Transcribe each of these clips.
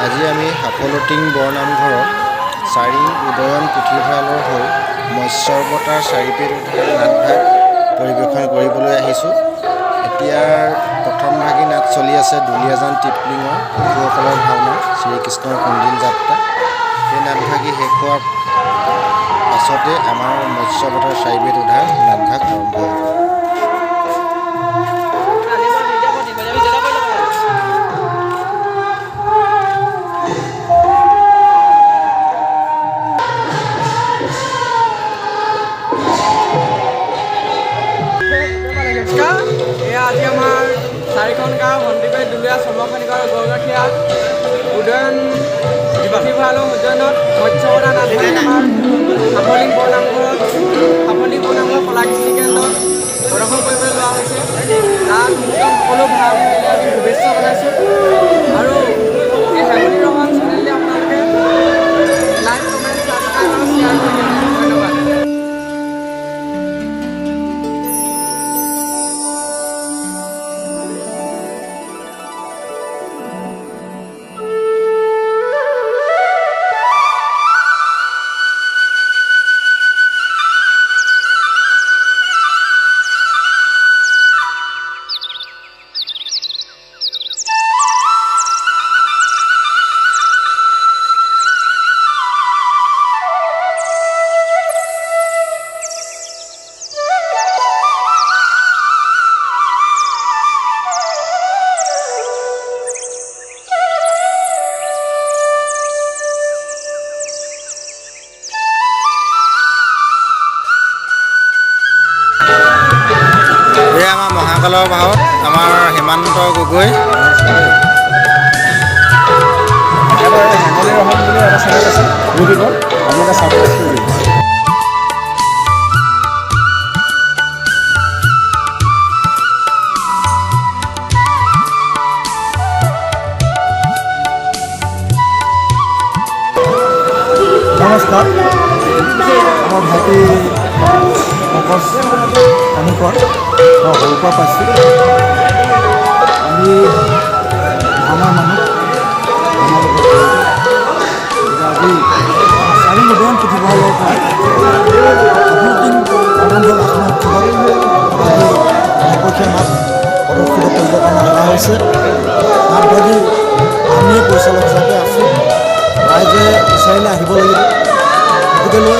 আজি আমি সাফলটিং বৰনামঘৰত চাৰিং উদয়ন পুথিভঁৰালৰ হৈ মৎস্য অৱতাৰ চাৰিপেট উদ্ধাৰ নাটভাগ পৰিৱেশন কৰিবলৈ আহিছোঁ। এতিয়াৰ প্ৰথম ভাগী নাট চলি আছে দুলীয়াজান টিপলিঙৰ শিশুসকলৰ ভাওনা শ্ৰীকৃষ্ণৰ কণ্ডিল যাত্ৰা। এই নাটভাগী শেষ হোৱাৰ পাছতে আমাৰ মৎস্য অৱতাৰ চাৰিপেট উদ্ধাৰ নাটভাগ আৰম্ভ হ'ব। আজি আমাৰ চাৰিখন গাঁও ভণ্টিপেট দুলীয়া চমৰখনিকৰ গড়গাঁথিয়া উদয়ন পুথিভঁৰালৰ উদয়নত মৎস্য অৱতাৰ নাটভাগ আমাৰ সাফলিং বৰনামঘৰত কলাকৃষ্টি কেন্দ্ৰত প্ৰদৰ্শন কৰিবলৈ লোৱা হৈছে। তাত সকলো ভাৱ মিলি আমি শুভেচ্ছা জনাইছোঁ আৰু এই হেমলী ৰহন চেনেললৈ আপোনালোকে লাইক কমেণ্ট ছাবস্ক্ৰাইব আৰু শ্বেয়াৰ কৰি দিব। ধন্যবাদ। আমাৰ মহাকালৰ ভাৱত আমাৰ হিমান্ত গগৈ হেমলী ৰহন বুলি এটা চেনেল আছে ইউটিউবত, আমি এটা ছাবস্ক্ৰাইব কৰি দিম। নমস্কাৰ, আমাৰ ভাইটি পংকজ খনিকৰ মই সৰুৰ পৰা পাইছোঁ। আমি আমাৰ মানুহ আমাৰ লগত আজি চাৰি উদয়ন পুথিভঁৰালৰ পৰা সাফলটিং বৰনামঘৰ আত্ম উৎসৱত নাট প্ৰদৰ্শিত কৰিবৰ কাৰণে অহা হৈছে। নাটভাগী আমিয়ে পৰিচালক হিচাপে আছোঁ। ৰাইজে বিচাৰিলে আহিব লাগিব, গতিকেলৈ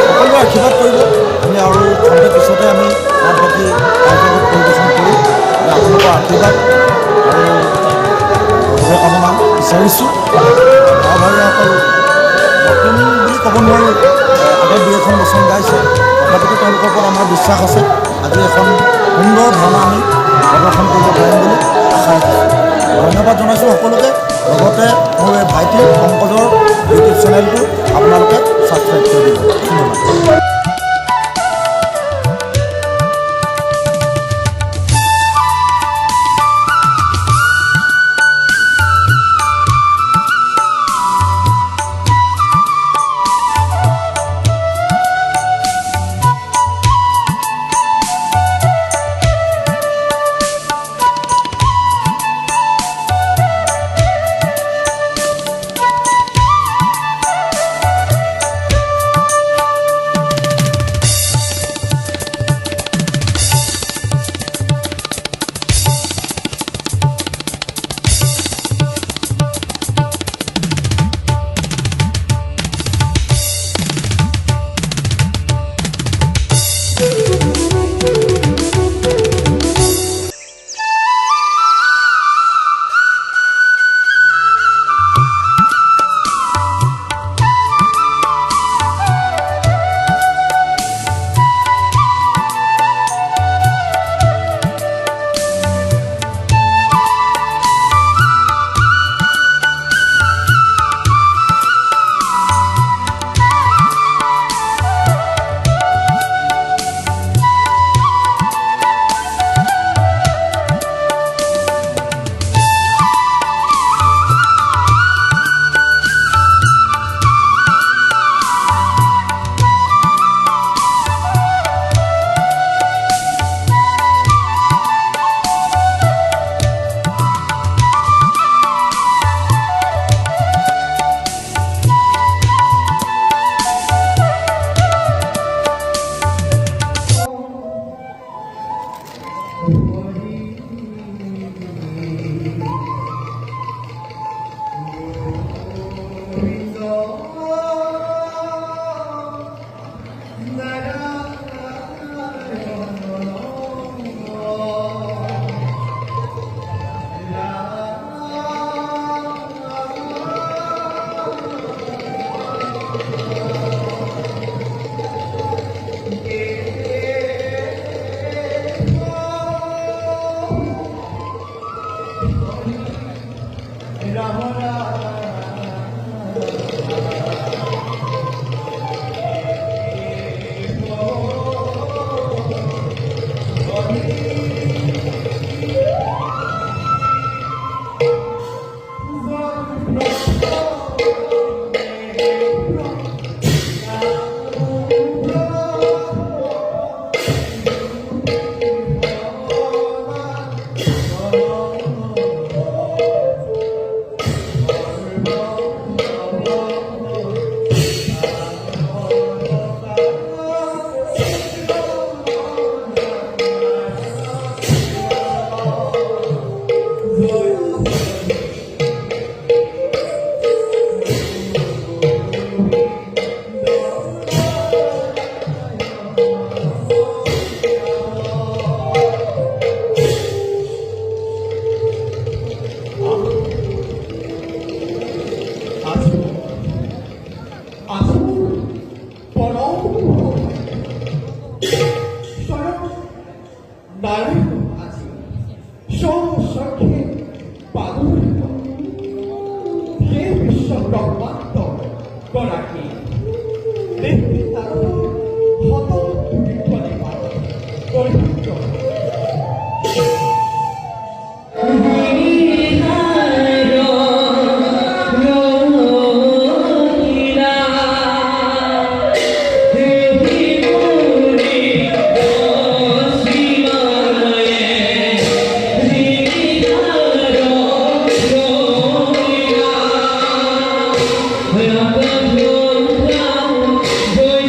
সকলোৱে আশীৰ্বাদ কৰিব। আমি আৰু ঘণ্টাৰ পিছতে আমি নাটভাগী ৰাইজক পৰিৱেশন কৰিম। আপোনালোকৰ আশীৰ্বাদ আৰু শুভকামনা বিচাৰিছোঁ। গাঁওভাগীসকল নতুন বুলি ক'ব নোৱাৰোঁ, আগত দুই এখন বচন গাইছে, তথাপিতো তেওঁলোকৰ ওপৰত আমাৰ বিশ্বাস আছে। আজি এখন সুন্দৰ ভাওনা আমি প্ৰদৰ্শন কৰিব পাৰিম বুলি আশা ৰাখিছোঁ। ধন্যবাদ জনাইছোঁ সকলোকে। লগতে মোৰ এই ভাইটি পংকজৰ ইউটিউব চেনেলটো আপোনালোকে ছাবস্ক্ৰাইব কৰি দিব। ধন্যবাদ। Hãy subscribe cho kênh Ghiền Mì Gõ để không bỏ lỡ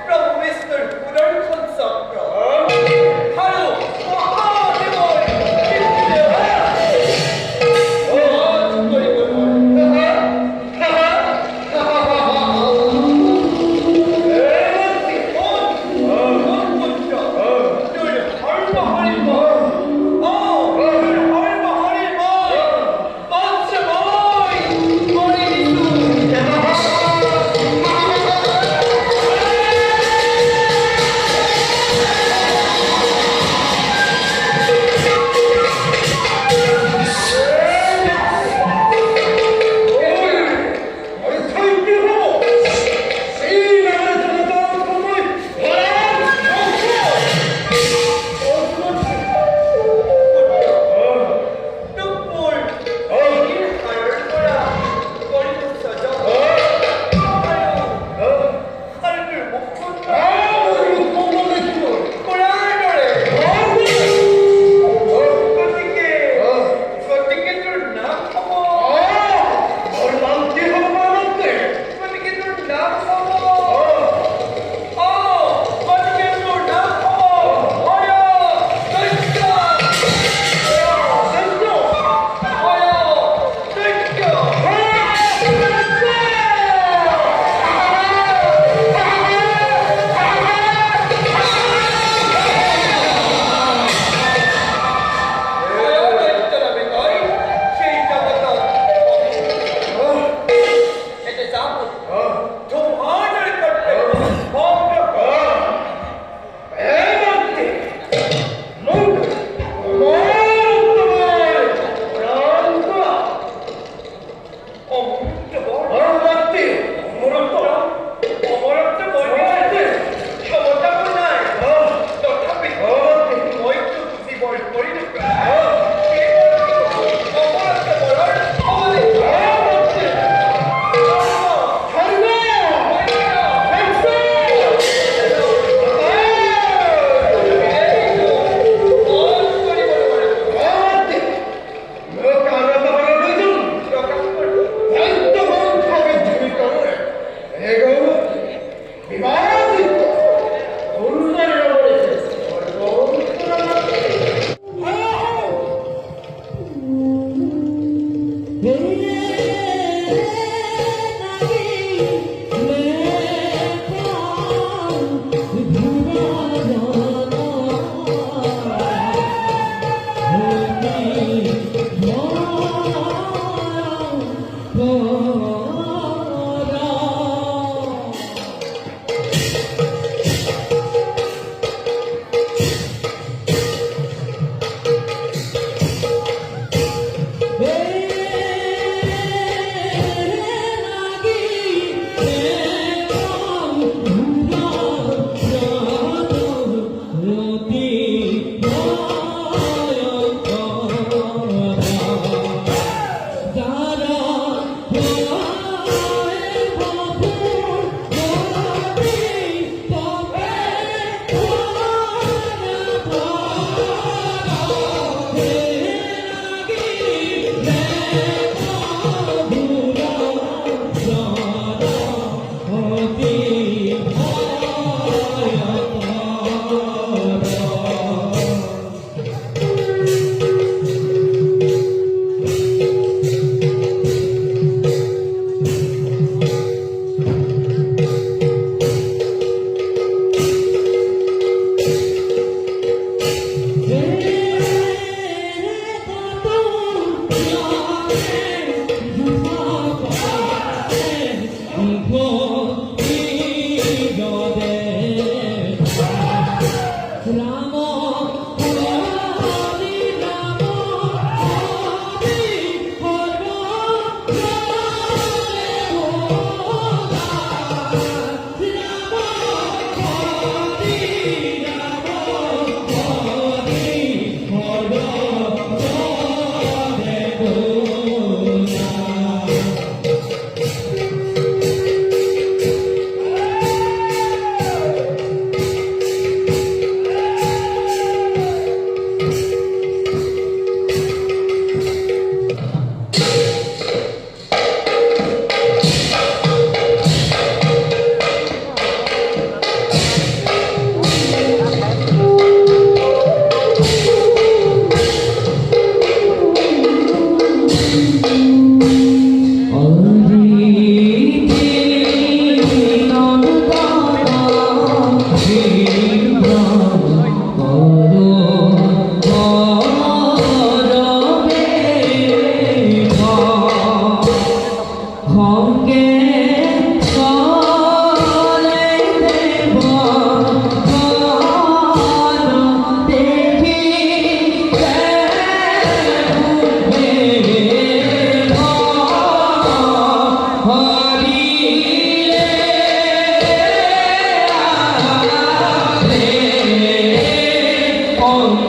प्रभु विष्णु पुराण चक्र Hare